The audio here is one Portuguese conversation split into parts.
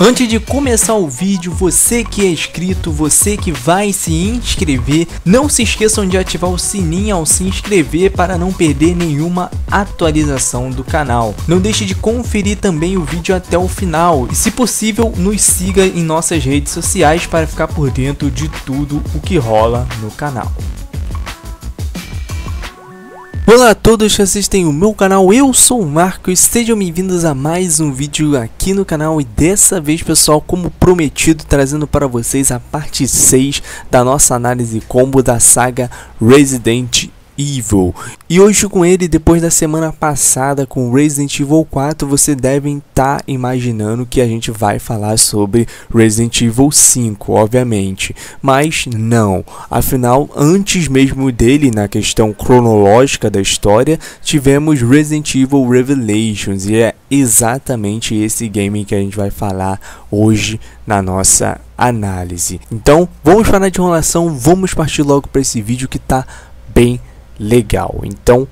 Antes de começar o vídeo, você que é inscrito, você que vai se inscrever, não se esqueçam de ativar o sininho ao se inscrever para não perder nenhuma atualização do canal. Não deixe de conferir também o vídeo até o final e, se possível, nos siga em nossas redes sociais para ficar por dentro de tudo o que rola no canal. Olá a todos que assistem o meu canal, eu sou o Marcos, sejam bem-vindos a mais um vídeo aqui no canal e dessa vez, pessoal, como prometido, trazendo para vocês a parte 6 da nossa análise combo da saga Resident Evil. E hoje com ele, depois da semana passada com Resident Evil 4, você deve estar imaginando que a gente vai falar sobre Resident Evil 5, obviamente. Mas não, afinal, antes mesmo dele, na questão cronológica da história, tivemos Resident Evil Revelations, e é exatamente esse game que a gente vai falar hoje na nossa análise. Então, vamos parar de enrolação, vamos partir logo para esse vídeo que tá bem legal, então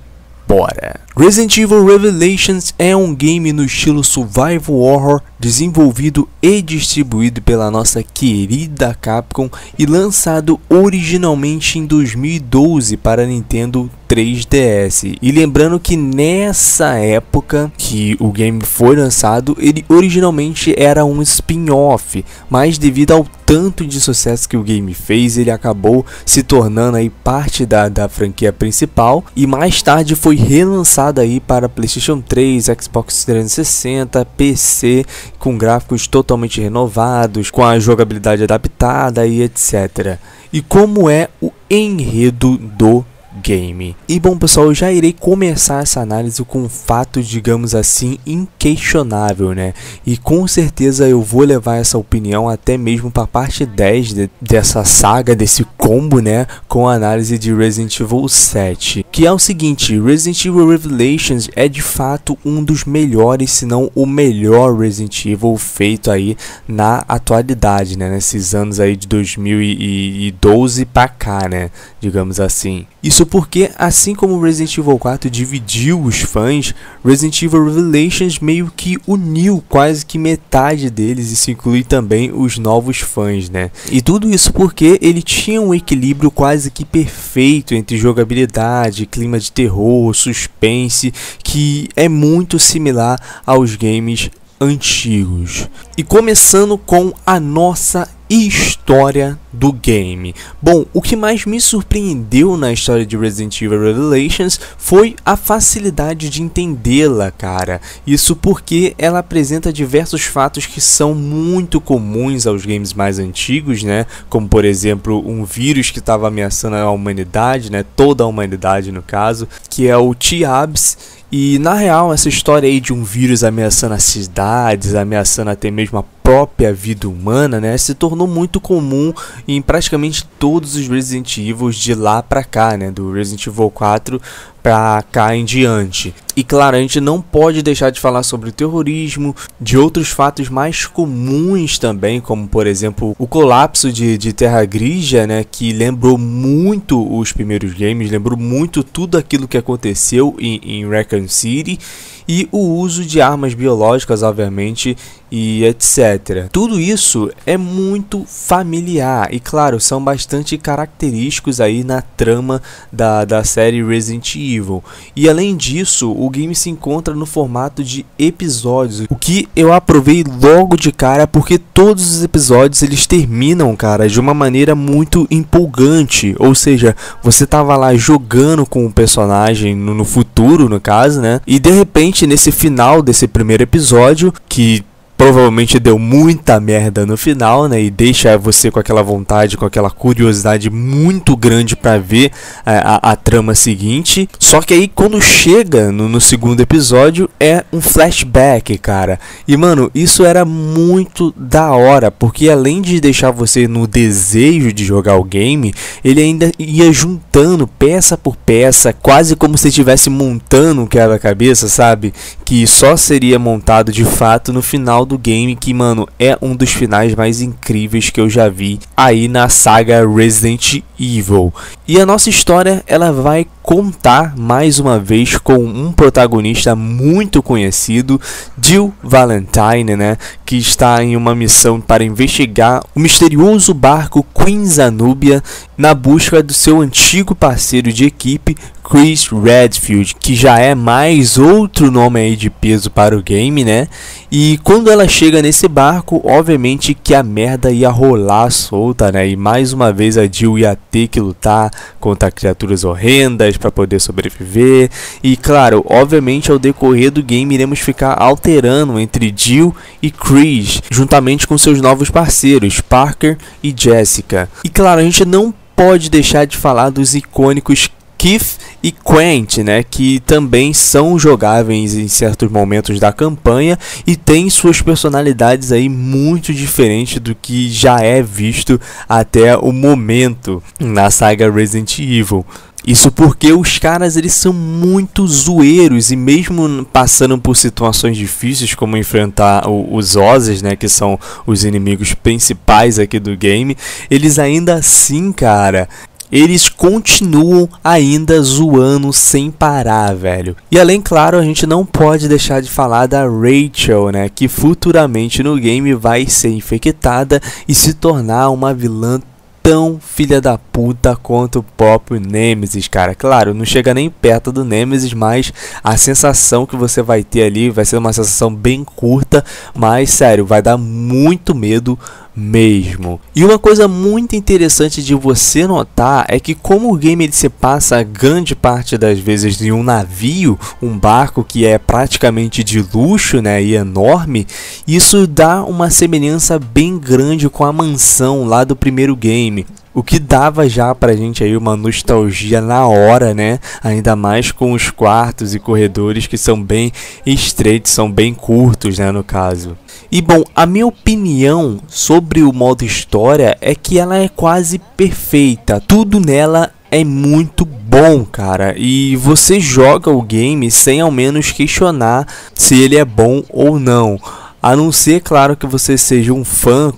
bora! Resident Evil Revelations é um game no estilo survival horror, desenvolvido e distribuído pela nossa querida Capcom e lançado originalmente em 2012 para Nintendo 3DS. E lembrando que nessa época que o game foi lançado, ele originalmente era um spin-off, mas devido ao tanto de sucesso que o game fez, ele acabou se tornando aí parte da franquia principal e mais tarde foi relançado aí para PlayStation 3, Xbox 360, PC, com gráficos totalmente renovados, com a jogabilidade adaptada e etc. E como é o enredo do game? E bom, pessoal, eu já irei começar essa análise com um fato, digamos assim, inquestionável, né? E com certeza eu vou levar essa opinião até mesmo para a parte 10 dessa saga, desse combo, né? Com a análise de Resident Evil 7. Que é o seguinte, Resident Evil Revelations é de fato um dos melhores, se não o melhor Resident Evil feito aí na atualidade, né? Nesses anos aí de 2012 para cá, né? Digamos assim. Isso porque, assim como Resident Evil 4 dividiu os fãs, Resident Evil Revelations meio que uniu quase que metade deles, e isso inclui também os novos fãs, né? E tudo isso porque ele tinha um equilíbrio quase que perfeito entre jogabilidade, clima de terror, suspense, que é muito similar aos games antigos. E começando com a nossa história do game. Bom, o que mais me surpreendeu na história de Resident Evil Revelations foi a facilidade de entendê-la, cara. Isso porque ela apresenta diversos fatos que são muito comuns aos games mais antigos, né? Como, por exemplo, um vírus que estava ameaçando a humanidade, né? Toda a humanidade, no caso, que é o T-Abs. E na real, essa história aí de um vírus ameaçando as cidades, ameaçando até mesmo a própria vida humana, né, se tornou muito comum em praticamente todos os Resident Evil de lá pra cá, né, do Resident Evil 4 pra cá em diante. E claro, a gente não pode deixar de falar sobre o terrorismo, de outros fatos mais comuns também, como por exemplo o colapso de Terra Grigia, né, que lembrou muito os primeiros games, lembrou muito tudo aquilo que aconteceu em Raccoon City, e o uso de armas biológicas, obviamente, e etc. Tudo isso é muito familiar e, claro, são bastante característicos aí na trama da série Resident Evil. E além disso, o game se encontra no formato de episódios, o que eu aprovei logo de cara, porque todos os episódios eles terminam, cara, de uma maneira muito empolgante. Ou seja, você tava lá jogando com o personagem no futuro, no caso, né? E de repente, nesse final desse primeiro episódio, que provavelmente deu muita merda no final, né, e deixa você com aquela vontade, com aquela curiosidade muito grande para ver a trama seguinte. Só que aí quando chega no segundo episódio é um flashback, cara. E mano, isso era muito da hora, porque além de deixar você no desejo de jogar o game, ele ainda ia juntando peça por peça, quase como se estivesse montando um quebra-cabeça, sabe? Que só seria montado de fato no final do game, que, mano, é um dos finais mais incríveis que eu já vi aí na saga Resident Evil. E a nossa história, ela vai contar mais uma vez com um protagonista muito conhecido, Jill Valentine, né, que está em uma missão para investigar o misterioso barco Queen Zanubia na busca do seu antigo parceiro de equipe, Chris Redfield, que já é mais outro nome aí de peso para o game, né? E quando ela chega nesse barco, obviamente que a merda ia rolar solta, né? E mais uma vez a Jill ia ter que lutar contra criaturas horrendas para poder sobreviver. E claro, obviamente ao decorrer do game iremos ficar alterando entre Jill e Chris, juntamente com seus novos parceiros, Parker e Jessica. E claro, a gente não pode deixar de falar dos icônicos Keith e Quent, né, que também são jogáveis em certos momentos da campanha e têm suas personalidades aí muito diferentes do que já é visto até o momento na saga Resident Evil. Isso porque os caras eles são muito zoeiros e mesmo passando por situações difíceis como enfrentar os Ozzy, né, que são os inimigos principais aqui do game, eles ainda assim, cara, eles continuam ainda zoando sem parar, velho. E além, claro, a gente não pode deixar de falar da Rachel, né, que futuramente no game vai ser infectada e se tornar uma vilã tão filha da puta quanto o próprio Nemesis, cara. Claro, não chega nem perto do Nemesis, mas a sensação que você vai ter ali vai ser uma sensação bem curta, mas sério, vai dar muito medo mesmo. E uma coisa muito interessante de você notar é que como o game ele se passa grande parte das vezes em um navio, um barco que é praticamente de luxo, né, e enorme, isso dá uma semelhança bem grande com a mansão lá do primeiro game. O que dava já pra gente aí uma nostalgia na hora, né? Ainda mais com os quartos e corredores que são bem estreitos, são bem curtos, né, no caso. E bom, a minha opinião sobre o modo história é que ela é quase perfeita. Tudo nela é muito bom, cara. E você joga o game sem ao menos questionar se ele é bom ou não. A não ser, claro, que você seja um fã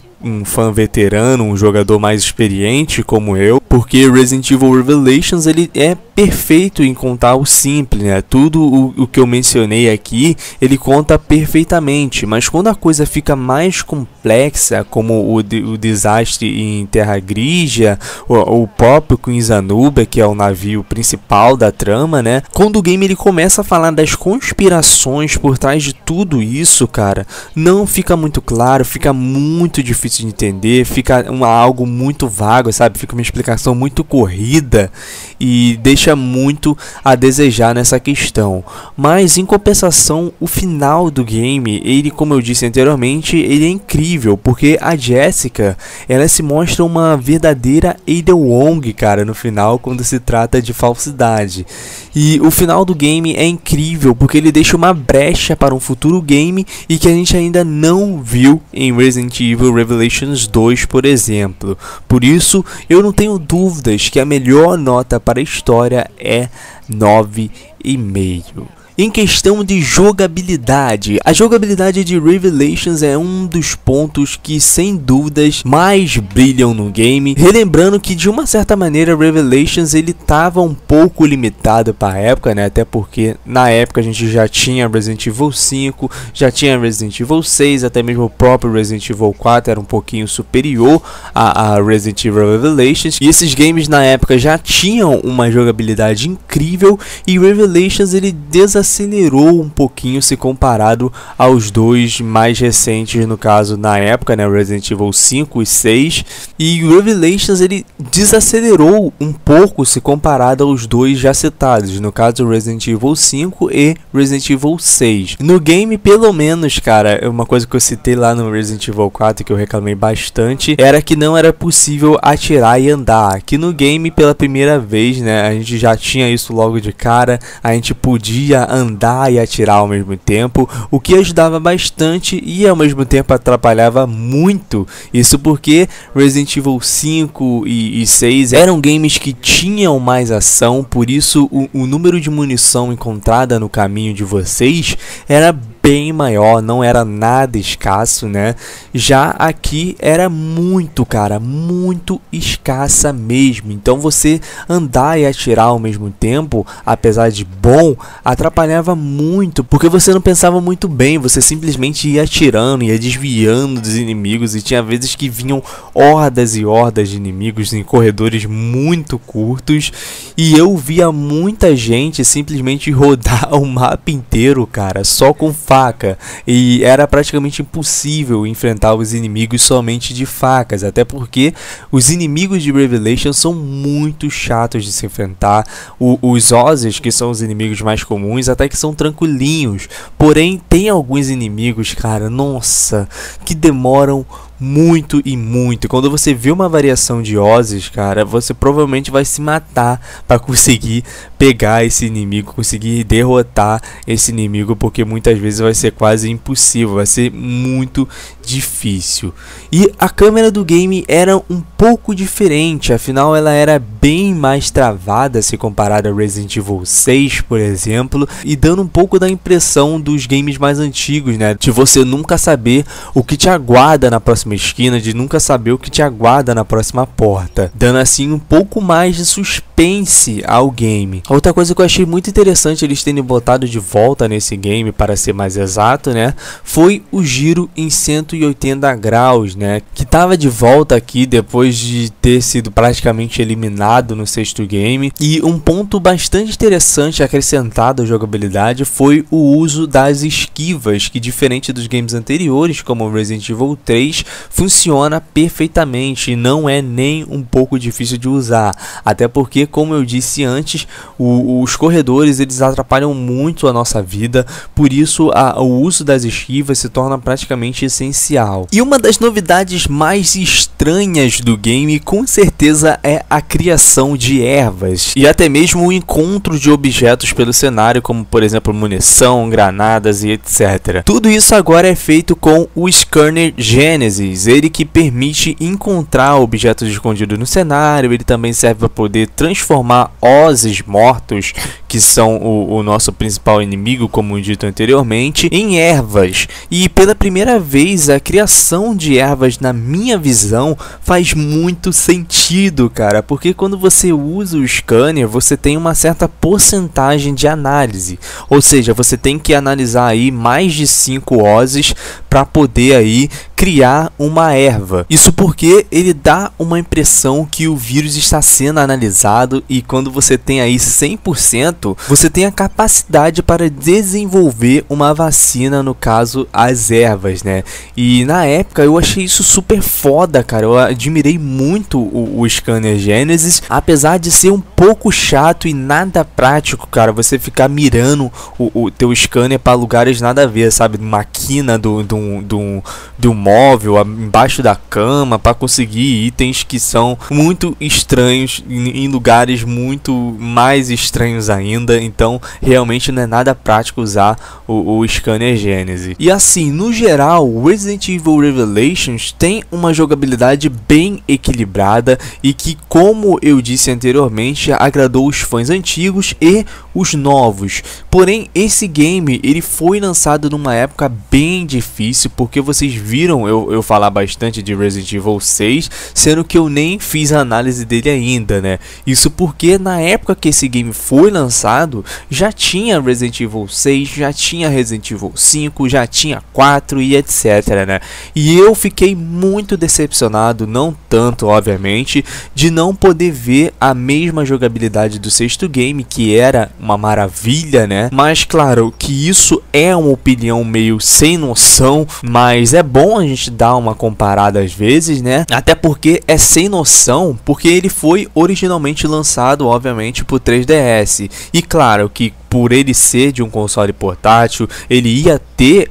veterano, um jogador mais experiente como eu, porque Resident Evil Revelations ele é perfeito em contar o simples, né? Tudo o que eu mencionei aqui, ele conta perfeitamente, mas quando a coisa fica mais complexa, como o desastre em Terra Grigia, o próprio Queen Zanubia, que é o navio principal da trama, né? Quando o game ele começa a falar das conspirações por trás de tudo isso, cara, não fica muito claro, fica muito difícil de entender, fica algo muito vago, sabe? Fica uma explicação muito corrida e deixa muito a desejar nessa questão. Mas em compensação, o final do game, ele, como eu disse anteriormente, ele é incrível, porque a Jessica, ela se mostra uma verdadeira Ada Wong, cara, no final, quando se trata de falsidade. E o final do game é incrível, porque ele deixa uma brecha para um futuro game e que a gente ainda não viu em Resident Evil Revelations 2, por exemplo. Por isso, eu não tenho dúvidas que a melhor nota para a história é 9,5. Em questão de jogabilidade, a jogabilidade de Revelations é um dos pontos que sem dúvidas mais brilham no game, relembrando que de uma certa maneira Revelations ele estava um pouco limitado para a época, né? Até porque na época a gente já tinha Resident Evil 5, já tinha Resident Evil 6, até mesmo o próprio Resident Evil 4 era um pouquinho superior a Resident Evil Revelations, e esses games na época já tinham uma jogabilidade incrível, e Revelations ele acelerou um pouquinho se comparado aos dois mais recentes, no caso na época, né, Resident Evil 5 e 6, e Revelations ele desacelerou um pouco se comparado aos dois já citados, no caso Resident Evil 5 e Resident Evil 6. No game, pelo menos, cara, uma coisa que eu citei lá no Resident Evil 4 que eu reclamei bastante, era que não era possível atirar e andar. Aqui no game, pela primeira vez, né, a gente já tinha isso logo de cara, a gente podia andar e atirar ao mesmo tempo, o que ajudava bastante e ao mesmo tempo atrapalhava muito. Isso porque Resident Evil 5 e 6 eram games que tinham mais ação, por isso o número de munição encontrada no caminho de vocês era bem maior, não era nada escasso, né? Já aqui era muito, cara, muito escassa mesmo. Então você andar e atirar ao mesmo tempo, apesar de bom, atrapalhava muito, porque você não pensava muito bem, você simplesmente ia atirando, ia desviando dos inimigos, e tinha vezes que vinham hordas e hordas de inimigos em corredores muito curtos, e eu via muita gente simplesmente rodar o mapa inteiro, cara, só com faca, e era praticamente impossível enfrentar os inimigos somente de facas, até porque os inimigos de Revelation são muito chatos de se enfrentar. Os Ozzy's, que são os inimigos mais comuns, até que são tranquilinhos, porém tem alguns inimigos, cara, nossa, que demoram muito e muito. Quando você vê uma variação de Ozzy's, cara, você provavelmente vai se matar para conseguir pegar esse inimigo, conseguir derrotar esse inimigo, porque muitas vezes vai ser quase impossível, vai ser muito difícil. E a câmera do game era um pouco diferente, afinal ela era bem mais travada se comparada a Resident Evil 6, por exemplo, e dando um pouco da impressão dos games mais antigos, né, de você nunca saber o que te aguarda na próxima esquina, de nunca saber o que te aguarda na próxima porta, dando assim um pouco mais de suspense ao game. Outra coisa que eu achei muito interessante eles terem botado de volta nesse game, para ser mais exato, né, foi o giro em 180 graus, né, que estava de volta aqui depois de ter sido praticamente eliminado no sexto game. E um ponto bastante interessante acrescentado à jogabilidade foi o uso das esquivas, que diferente dos games anteriores, como Resident Evil 3, funciona perfeitamente e não é nem um pouco difícil de usar, até porque, como eu disse antes, os corredores eles atrapalham muito a nossa vida, por isso o uso das esquivas se torna praticamente essencial. E uma das novidades mais estranhas do game com certeza é a criação de ervas e até mesmo o encontro de objetos pelo cenário, como por exemplo munição, granadas e etc. Tudo isso agora é feito com o Scanner Genesis, ele que permite encontrar objetos escondidos no cenário. Ele também serve para poder transformar Ozzy's mortos, que são o nosso principal inimigo, como dito anteriormente, em ervas. E pela primeira vez a criação de ervas, na minha visão, faz muito sentido, cara, porque quando você usa o scanner, você tem uma certa porcentagem de análise, ou seja, você tem que analisar aí mais de 5 Ozzy's para poder aí criar uma erva. Isso porque ele dá uma impressão que o vírus está sendo analisado, e quando você tem aí 100%, você tem a capacidade para desenvolver uma vacina, no caso as ervas, né? E na época eu achei isso super foda, cara. Eu admirei muito o Scanner Genesis, apesar de ser um pouco chato e nada prático, cara, você ficar mirando o teu scanner para lugares nada a ver, sabe? Uma quina do móvel, embaixo da cama, para conseguir itens que são muito estranhos, em lugares muito mais estranhos ainda. Então realmente não é nada prático usar o Scanner Genesis. E assim, no geral, o Resident Evil Revelations tem uma jogabilidade bem equilibrada e que, como eu disse anteriormente, agradou os fãs antigos e os novos. Porém, esse game ele foi lançado numa época bem difícil, porque vocês viram eu falar bastante de Resident Evil 6, sendo que eu nem fiz a análise dele ainda, né? Isso porque na época que esse game foi lançado, já tinha Resident Evil 6, já tinha Resident Evil 5, já tinha 4 e etc, né? E eu fiquei muito decepcionado, não tanto, obviamente, de não poder ver a mesma jogabilidade do sexto game, que era uma maravilha, né? Mas claro que isso é uma opinião meio sem noção, mas é bom a gente dar uma comparada às vezes, né? Até porque é sem noção, porque ele foi originalmente lançado, obviamente, pro 3DS. E claro que por ele ser de um console portátil, ele ia ter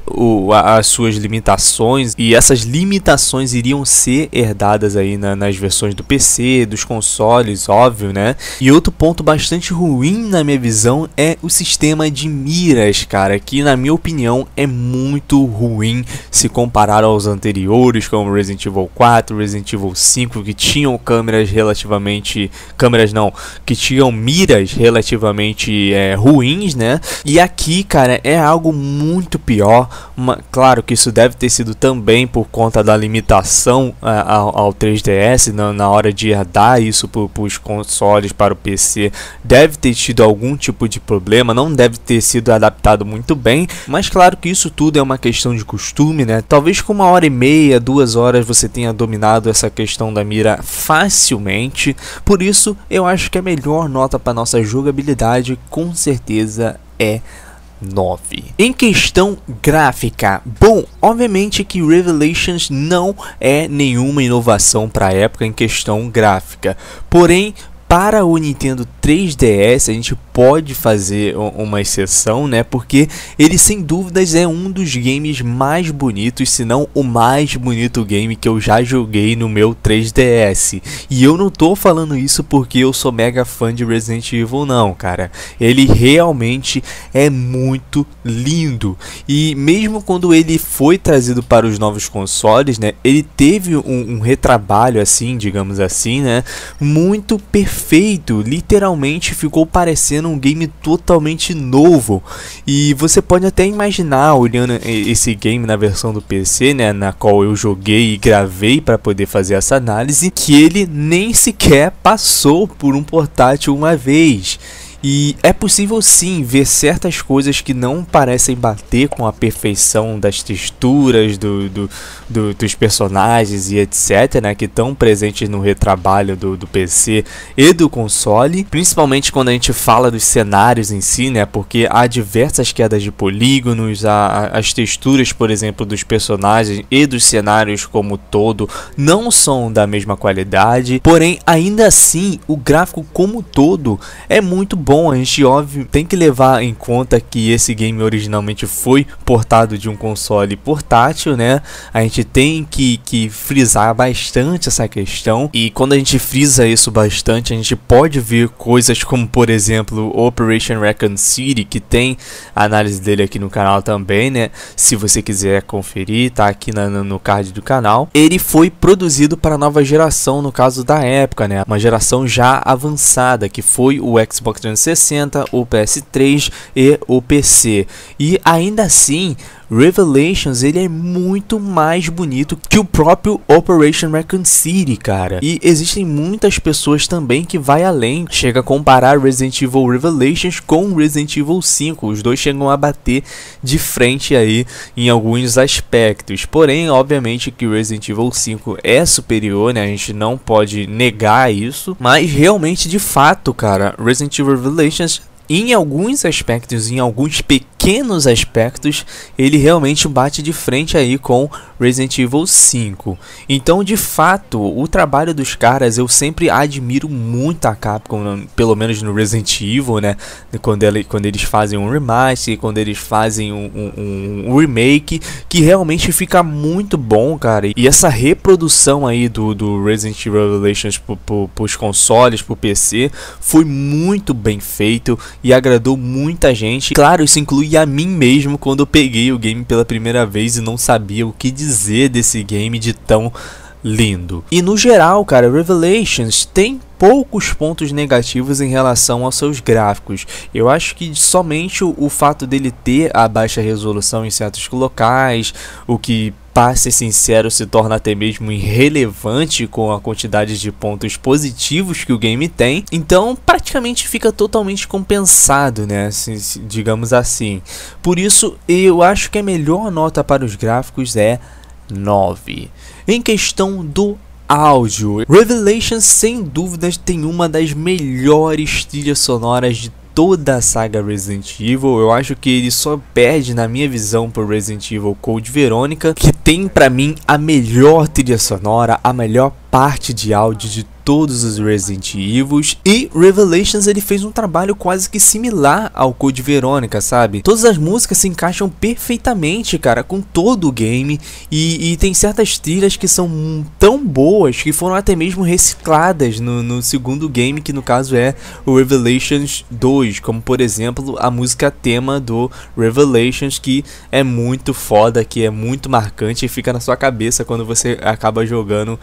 as suas limitações, e essas limitações iriam ser herdadas aí nas versões do PC, dos consoles, óbvio, né? E outro ponto bastante ruim na minha visão é o sistema de miras, cara, que na minha opinião é muito ruim se comparado aos anteriores, como Resident Evil 4, Resident Evil 5, que tinham que tinham miras relativamente ruins, ruins, né? E aqui, cara, é algo muito pior. Claro que isso deve ter sido também por conta da limitação ao 3DS na hora de herdar isso para os consoles, para o PC. Deve ter tido algum tipo de problema, não deve ter sido adaptado muito bem, mas claro que isso tudo é uma questão de costume, né? Talvez com 1h30, 2 horas você tenha dominado essa questão da mira facilmente. Por isso, eu acho que a melhor nota para nossa jogabilidade com certeza é 9. Em questão gráfica, bom, obviamente que Revelations não é nenhuma inovação para a época em questão gráfica, porém para o Nintendo 3DS a gente pode fazer uma exceção, né? Porque ele sem dúvidas é um dos games mais bonitos, se não o mais bonito game que eu já joguei no meu 3DS. E eu não tô falando isso porque eu sou mega fã de Resident Evil não, cara. Ele realmente é muito lindo. E mesmo quando ele foi trazido para os novos consoles, né? Ele teve um retrabalho assim, digamos assim, né? Muito perfeito, literalmente ficou parecendo um game totalmente novo. E você pode até imaginar, olhando esse game na versão do PC, né, na qual eu joguei e gravei para poder fazer essa análise, que ele nem sequer passou por um portátil uma vez. E é possível sim ver certas coisas que não parecem bater com a perfeição das texturas dos personagens e etc, né, que estão presentes no retrabalho do PC e do console, principalmente quando a gente fala dos cenários em si, né, porque há diversas quedas de polígonos, as texturas, por exemplo, dos personagens e dos cenários como todo não são da mesma qualidade, porém ainda assim o gráfico como todo é muito bom. A gente, óbvio, tem que levar em conta que esse game originalmente foi portado de um console portátil, né? A gente tem que frisar bastante essa questão, e quando a gente frisa isso bastante, a gente pode ver coisas como, por exemplo, Operation Raccoon City, que tem a análise dele aqui no canal também, né? Se você quiser conferir, tá aqui no card do canal. Ele foi produzido para a nova geração, no caso da época, né? Uma geração já avançada, que foi o Xbox 360, o PS3 e o PC. E ainda assim, Revelations ele é muito mais bonito que o próprio Operation Raccoon City, cara. E existem muitas pessoas também que vai além, chega a comparar Resident Evil Revelations com Resident Evil 5. Os dois chegam a bater de frente aí em alguns aspectos. Porém, obviamente que o Resident Evil 5 é superior, né? A gente não pode negar isso. Mas realmente, de fato, cara, Resident Evil Revelations, em alguns aspectos, em alguns pequenos aspectos, ele realmente bate de frente aí com Resident Evil 5. Então, de fato, o trabalho dos caras, eu sempre admiro muito a Capcom, pelo menos no Resident Evil, né? Quando eles fazem um remaster, quando eles fazem um remake, que realmente fica muito bom, cara. E essa reprodução aí do Resident Evil Revelations pros consoles, pro PC, foi muito bem feito e agradou muita gente. Claro, isso inclui a mim mesmo quando eu peguei o game pela primeira vez e não sabia o que dizer desse game de tão lindo. E no geral, cara, Revelations tem poucos pontos negativos em relação aos seus gráficos. Eu acho que somente o fato dele ter a baixa resolução em certos locais, o que, para ser sincero, se torna até mesmo irrelevante com a quantidade de pontos positivos que o game tem. Então praticamente fica totalmente compensado, né, digamos assim. Por isso eu acho que a melhor nota para os gráficos é 9. Em questão do áudio, Revelations sem dúvidas tem uma das melhores trilhas sonoras de toda a saga Resident Evil. Eu acho que ele só perde, na minha visão, por Resident Evil Code Veronica, que tem pra mim a melhor trilha sonora, a melhor parte de áudio de todos os Resident Evils. E Revelations ele fez um trabalho quase que similar ao Code Veronica, sabe? Todas as músicas se encaixam perfeitamente, cara, com todo o game, e tem certas trilhas que são tão boas que foram até mesmo recicladas no segundo game, que no caso é o Revelations 2, como por exemplo a música tema do Revelations, que é muito foda, que é muito marcante e fica na sua cabeça quando você acaba jogando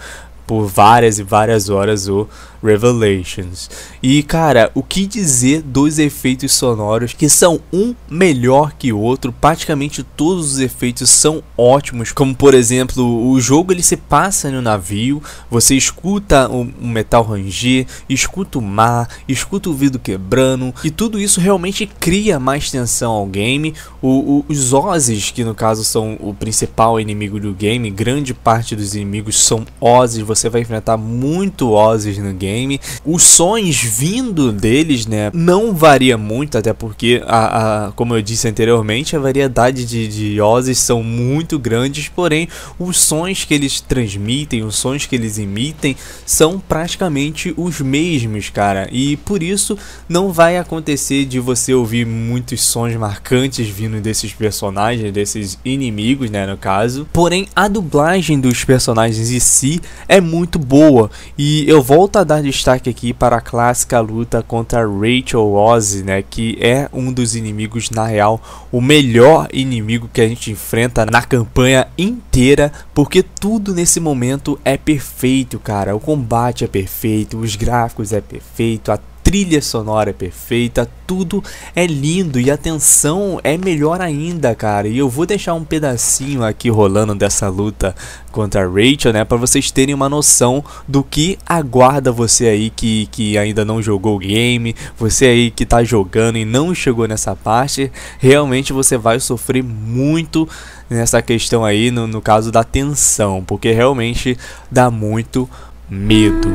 por várias e várias horas o Revelations. E cara, o que dizer dos efeitos sonoros, que são um melhor que o outro. Praticamente todos os efeitos são ótimos, como por exemplo, o jogo ele se passa no navio, você escuta o metal ranger, escuta o mar, escuta o vidro quebrando, e tudo isso realmente cria mais tensão ao game. Os Ozzies, que no caso são o principal inimigo do game, grande parte dos inimigos são Ozzies, você vai enfrentar muito Ozzies no game. Os sons vindo deles, né, não varia muito, até porque, como eu disse anteriormente, a variedade de Ozzies são muito grandes, porém os sons que eles transmitem, os sons que eles emitem são praticamente os mesmos, cara, e por isso não vai acontecer de você ouvir muitos sons marcantes vindo desses personagens, desses inimigos, né, no caso. Porém, a dublagem dos personagens em si é muito boa, e eu volto a dar destaque aqui para a clássica luta contra Rachel Ozzy, né, que é um dos inimigos, na real, o melhor inimigo que a gente enfrenta na campanha inteira, porque tudo nesse momento é perfeito, cara. O combate é perfeito, os gráficos é perfeito, a trilha sonora é perfeita, tudo é lindo e a tensão é melhor ainda, cara. E eu vou deixar um pedacinho aqui rolando dessa luta contra a Rachel, né, para vocês terem uma noção do que aguarda você aí que ainda não jogou o game, você aí que tá jogando e não chegou nessa parte. Realmente você vai sofrer muito nessa questão aí, no caso da tensão, porque realmente dá muito medo.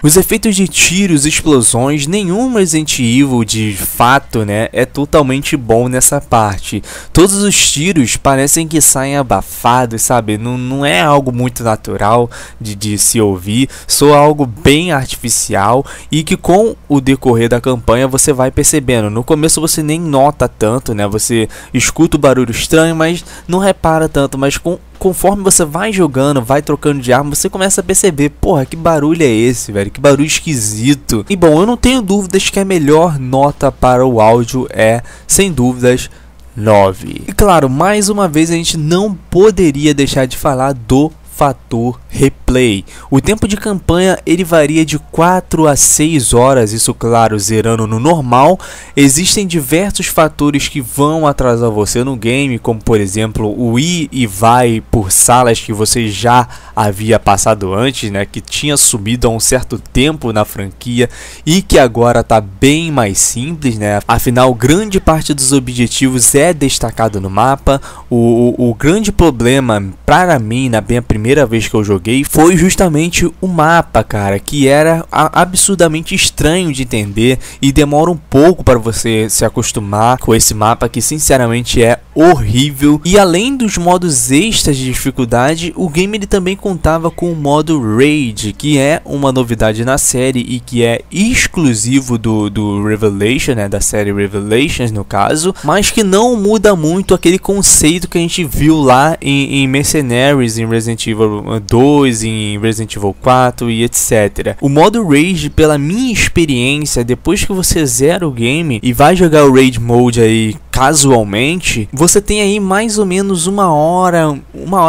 Os efeitos de tiros, explosões, nenhum Resident Evil de fato, né, é totalmente bom nessa parte. Todos os tiros parecem que saem abafados, sabe? Não é algo muito natural de se ouvir, soa algo bem artificial e que com o decorrer da campanha você vai percebendo. No começo você nem nota tanto, né? Você escuta o barulho estranho, mas não repara tanto, mas conforme você vai jogando, vai trocando de arma, você começa a perceber, porra, que barulho é esse, velho? Que barulho esquisito. E bom, eu não tenho dúvidas que a melhor nota para o áudio é, sem dúvidas, 9. E claro, mais uma vez a gente não poderia deixar de falar do fator replay. O tempo de campanha ele varia de 4 a 6 horas, isso claro, zerando no normal. Existem diversos fatores que vão atrasar você no game, como por exemplo o ir e vai por salas que você já havia passado antes, né, que tinha subido há um certo tempo na franquia e que agora está bem mais simples, né, afinal grande parte dos objetivos é destacado no mapa. O grande problema para mim na minha primeira vez que eu joguei foi justamente o mapa, cara, que era absurdamente estranho de entender e demora um pouco para você se acostumar com esse mapa que sinceramente é horrível. E além dos modos extras de dificuldade, o game ele também contava com o modo Raid, que é uma novidade na série e que é exclusivo do Revelation, né, da série Revelations no caso, mas que não muda muito aquele conceito que a gente viu lá em Mercenaries, em Resident Evil 2, em Resident Evil 4 e etc. O modo Raid, pela minha experiência, depois que você zera o game e vai jogar o Raid Mode aí casualmente, você tem aí mais ou menos uma hora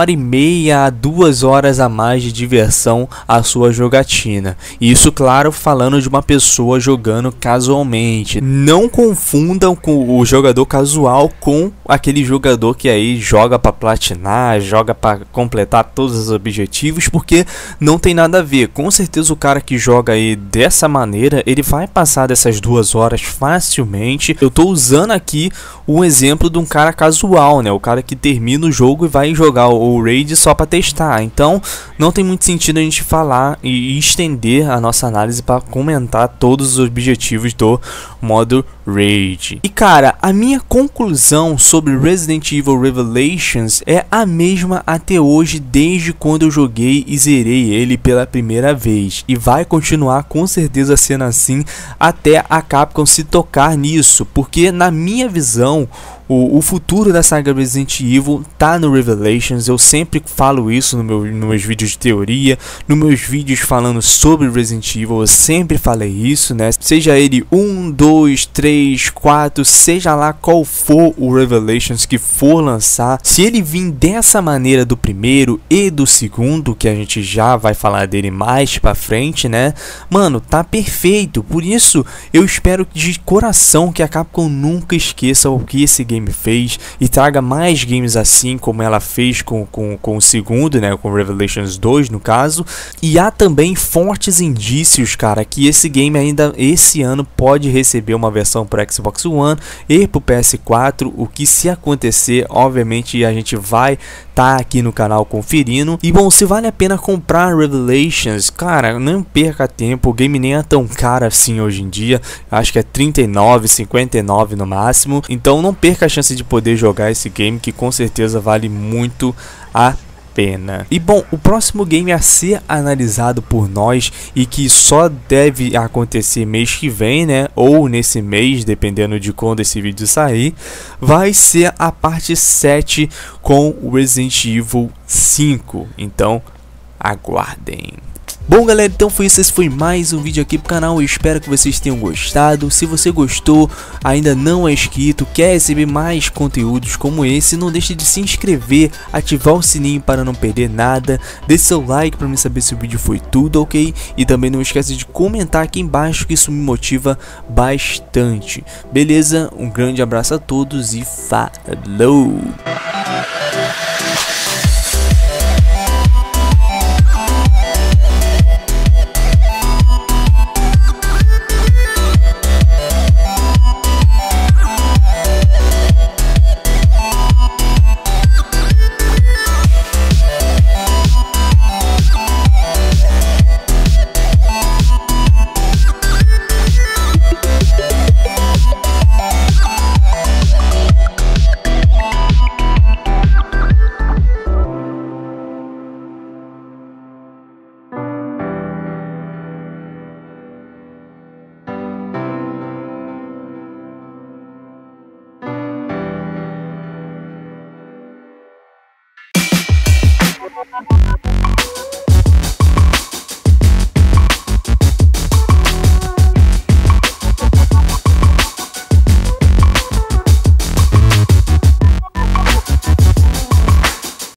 e meia a 2 horas a mais de diversão à sua jogatina. Isso, claro, falando de uma pessoa jogando casualmente. Não confundam com o jogador casual com aquele jogador que aí joga para platinar, joga para completar todos os objetivos, porque não tem nada a ver. Com certeza o cara que joga aí dessa maneira, ele vai passar dessas 2 horas facilmente. Eu tô usando aqui um exemplo de um cara casual, né? O cara que termina o jogo e vai jogar o Raid só para testar. Então não tem muito sentido a gente falar e estender a nossa análise para comentar todos os objetivos do modo Raid. E cara, a minha conclusão sobre Resident Evil Revelations é a mesma até hoje, desde quando eu joguei e zerei ele pela primeira vez, e vai continuar com certeza sendo assim até a Capcom se tocar nisso, porque na minha visão o futuro da saga Resident Evil tá no Revelations. Eu sempre falo isso nos meus vídeos de teoria, nos meus vídeos falando sobre Resident Evil, eu sempre falei isso, né? Seja ele 1, 2, 3, 4, seja lá qual for o Revelations que for lançar, se ele vir dessa maneira do primeiro e do segundo, que a gente já vai falar dele mais pra frente, né? Mano, tá perfeito. Por isso, eu espero de coração que a Capcom nunca esqueça o que esse game fez e traga mais games assim como ela fez com o segundo, né? Com Revelations 2 no caso. E há também fortes indícios, cara, que esse game ainda esse ano pode receber uma versão para Xbox One e pro PS4, o que se acontecer, obviamente a gente vai tá aqui no canal conferindo. E bom, se vale a pena comprar Revelations, cara, não perca tempo, o game nem é tão caro assim hoje em dia, acho que é 39, 59 no máximo, então não perca a chance de poder jogar esse game, que com certeza vale muito a pena. E bom, o próximo game a ser analisado por nós e que só deve acontecer mês que vem, né, ou nesse mês, dependendo de quando esse vídeo sair, vai ser a parte 7 com o Resident Evil 5, então aguardem. Bom galera, então foi isso, esse foi mais um vídeo aqui pro canal, eu espero que vocês tenham gostado. Se você gostou, ainda não é inscrito, quer receber mais conteúdos como esse, não deixe de se inscrever, ativar o sininho para não perder nada, deixe seu like para me saber se o vídeo foi tudo ok, e também não esqueça de comentar aqui embaixo, que isso me motiva bastante. Beleza? Um grande abraço a todos e falou!